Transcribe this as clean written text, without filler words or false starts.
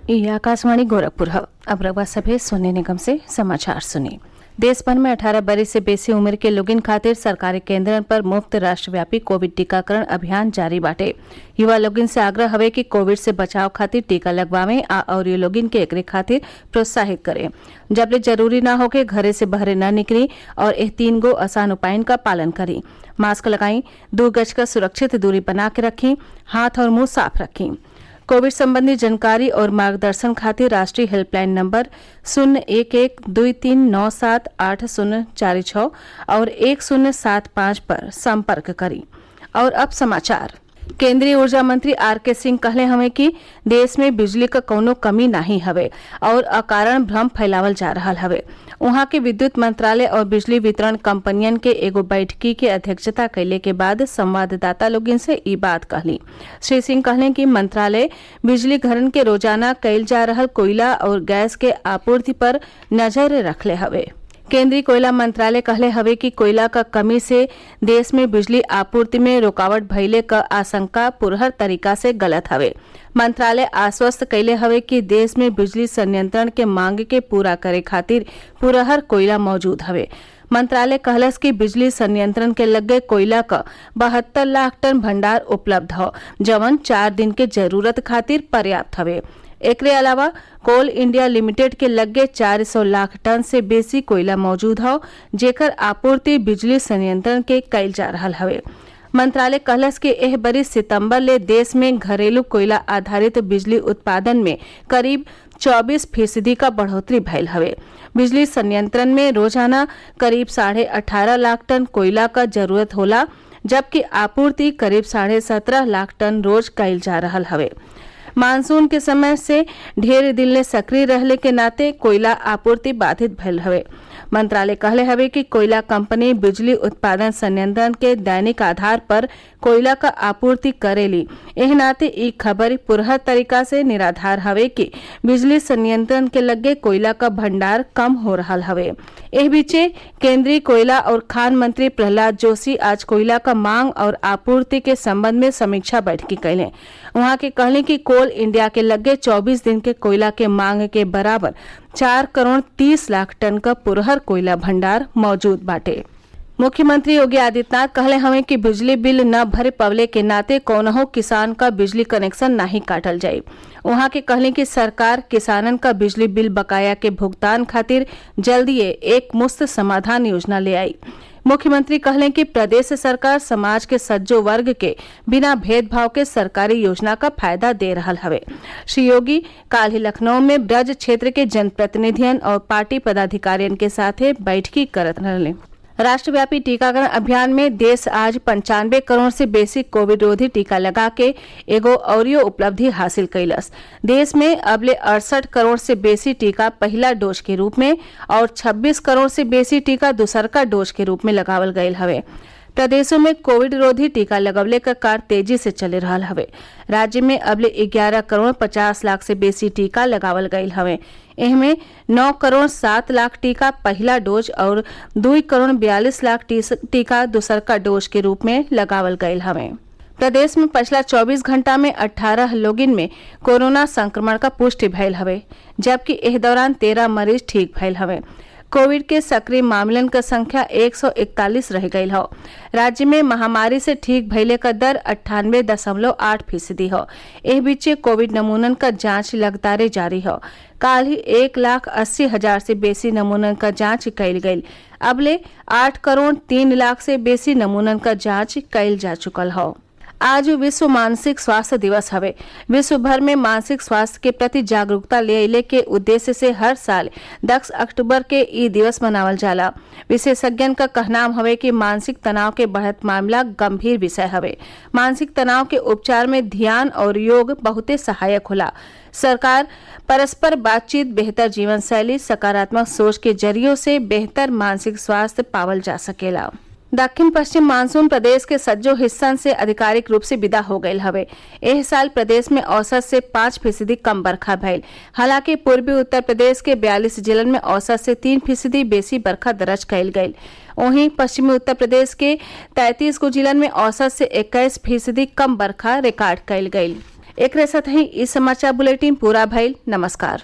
ये आकाशवाणी गोरखपुर है। अब रवा सभे सोने निगम से समाचार सुनिए। देश भर में 18 बरिस से बेसी उम्र के लोगन खातिर सरकारी केंद्रन पर मुफ्त राष्ट्रव्यापी कोविड टीकाकरण अभियान जारी बाटे। युवा लोगन से आग्रह हवे कि कोविड से बचाव खातिर टीका लगवावे और ये लोगन के एकरे खातिर प्रोत्साहित करें। जबले जरूरी ना होके घरे से बहरे न निकली और एह 3 गो आसान उपायन का पालन करी। मास्क लगाई, 2 गज का सुरक्षित दूरी बना के रखें, हाथ और मुंह साफ रखें। कोविड संबंधी जानकारी और मार्गदर्शन खातिर राष्ट्रीय हेल्पलाइन नंबर 011-2397-8046 और 1075 पर संपर्क करी। और अब समाचार। केंद्रीय ऊर्जा मंत्री आर.के. सिंह कहले हवे कि देश में बिजली का कौनो कमी नहीं हवे और अकारण भ्रम फैलावल जा रहा हवे। वहां के विद्युत मंत्रालय और बिजली वितरण कंपनियन के एगो बैठकी के अध्यक्षता कैले के बाद संवाददाता लोगन से ई बात कहली। श्री सिंह कहले कि मंत्रालय बिजली घरन के रोजाना कैल जा रहल कोयला और गैस के आपूर्ति पर नजर रखले हवे। केंद्रीय कोयला मंत्रालय कहले हवे कि कोयला का कमी से देश में बिजली आपूर्ति में रुकावट भइले क आशंका पुरहर तरीका से गलत हवे। मंत्रालय आश्वस्त कैले हवे कि देश में बिजली संयंत्रण के मांग के पूरा करे खातिर पुरहर कोयला मौजूद हवे। मंत्रालय कहलस कि बिजली संयंत्रण के लगे कोयला का 72 लाख टन भंडार उपलब्ध हो, जवन 4 दिन के जरूरत खातिर पर्याप्त हवे। एकरे अलावा कोल इंडिया लिमिटेड के लगे 400 लाख टन से बेसी कोयला मौजूद हो, जेकर आपूर्ति बिजली संयंत्रण के कैल जा रहा हवे। मंत्रालय कहलस कि एह बरिस सितंबर ले देश में घरेलू कोयला आधारित बिजली उत्पादन में करीब 24% का बढ़ोतरी भयल हवे। बिजली संयंत्रण में रोजाना करीब 18.5 लाख टन कोयला का जरूरत होला, जबकि आपूर्ति करीब 17.5 लाख टन रोज कैल जा रहा हवे। मानसून के समय से ढेर दिन ले सक्रिय रहले के नाते कोयला आपूर्ति बाधित भयल हवे। मंत्रालय कहले हवे कि कोयला कंपनी बिजली उत्पादन संयंत्रण के दैनिक आधार पर कोयला का आपूर्ति करेली। एह नाते ई खबर पुरहर तरीका से निराधार हवे कि बिजली संयंत्रण के लगे कोयला का भंडार कम हो रहा हवे। एह बीचे केंद्रीय कोयला और खान मंत्री प्रहलाद जोशी आज कोयला का मांग और आपूर्ति के संबंध में समीक्षा बैठकी कैले। वहां के कहले कि कोल इंडिया के लगे 24 दिन के कोयला के मांग के बराबर 4 करोड़ 30 लाख टन का पुरहर कोयला भंडार मौजूद बाटे। मुख्यमंत्री योगी आदित्यनाथ कहले हवे कि बिजली बिल न भरे पवले के नाते कौनहो किसान का बिजली कनेक्शन नहीं काटल जाये। वहां के कहले कि सरकार किसानन का बिजली बिल बकाया के भुगतान खातिर जल्दी एक मुश्त समाधान योजना ले आई। मुख्यमंत्री कहले कि प्रदेश सरकार समाज के सज्जो वर्ग के बिना भेदभाव के सरकारी योजना का फायदा दे रहा हवे। श्री योगी काल ही लखनऊ में ब्रज क्षेत्र के जनप्रतिनिधियन और पार्टी पदाधिकारियों के साथ बैठकी करत रहले। राष्ट्रव्यापी टीकाकरण अभियान में देश आज 95 करोड़ से बेसी कोविड रोधी टीका लगा के एगो औरियो उपलब्धि हासिल कैलस। देश में अबले 68 करोड़ से बेसी टीका पहला डोज के रूप में और 26 करोड़ से बेसी टीका दूसरका डोज के रूप में लगावल गयल हवे। प्रदेशों में कोविड रोधी टीका लगवले का कार्य तेजी से चले रहा हवे। राज्य में अबले 11 करोड़ 50 लाख से बेसी टीका लगावल गयल हवे। इनमें 9 करोड़ 7 लाख टीका पहला डोज और 2 करोड़ 42 लाख टीका दूसरका डोज के रूप में लगावल गयल हवे। प्रदेश में पिछला 24 घंटा में 18 लोगिन में कोरोना संक्रमण का पुष्टि भयल हवे, जबकि इस दौरान 13 मरीज ठीक भयल हवे। कोविड के सक्रिय मामलन का संख्या 141 रह गई हो। राज्य में महामारी से ठीक भइले का दर 98.8% हो। एह बीचे कोविड नमूनन का जांच लगातार जारी हो। काल ही 1,80,000 से बेसी नमूनन का जांच कैल गई। अबले 8 करोड़ 3 लाख से बेसी नमूनन का जांच कैल जा चुकल हो। आज विश्व मानसिक स्वास्थ्य दिवस हवे। विश्व भर में मानसिक स्वास्थ्य के प्रति जागरूकता ले अले के उद्देश्य से हर साल 10 अक्टूबर के ई दिवस मनावल जाला। विशेषज्ञन का कहनाम हवे कि मानसिक तनाव के बढ़त मामला गंभीर विषय हवे। मानसिक तनाव के उपचार में ध्यान और योग बहुते सहायक होला। सरकार परस्पर बातचीत, बेहतर जीवन शैली, सकारात्मक सोच के जरियों से बेहतर मानसिक स्वास्थ्य पावल जा सकेला। दक्षिण पश्चिम मानसून प्रदेश के सज्जो हिस्सन से आधिकारिक रूप से विदा हो गयल हवे। एह साल प्रदेश में औसत से 5% कम बरखा भइल। हालांकि पूर्वी उत्तर प्रदेश के 42 जिलन में औसत से 3% बेसी बरखा दर्ज कयल गयल। वहीं पश्चिमी उत्तर प्रदेश के 33 जिलन में औसत से 21% कम बरखा रिकॉर्ड कयल गयल। एक साथ ही इस समाचार बुलेटिन पूरा भइल। नमस्कार।